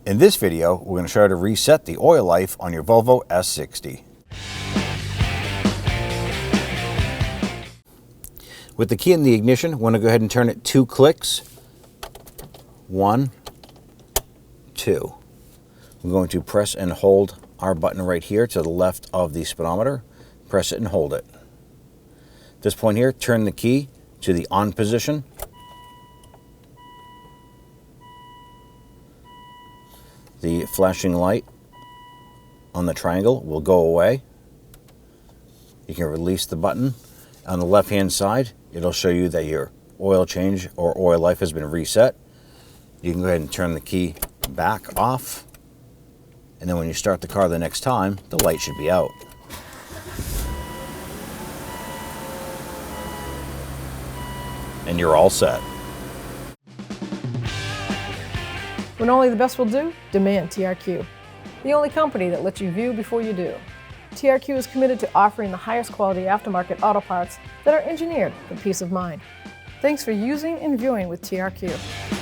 In this video, we're going to show how to reset the oil life on your Volvo S60. With the key in the ignition, we're going to go ahead and turn it 2 clicks. 1, 2. We're going to press and hold our button right here to the left of the speedometer. Press it and hold it. At this point here, turn the key to the on position. The flashing light on the triangle will go away. You can release the button. On the left hand side, it'll show you that your oil change or oil life has been reset. You can go ahead and turn the key back off. And then when you start the car the next time, the light should be out. And you're all set. When only the best will do, demand TRQ. The only company that lets you view before you do. TRQ is committed to offering the highest quality aftermarket auto parts that are engineered for peace of mind. Thanks for using and viewing with TRQ.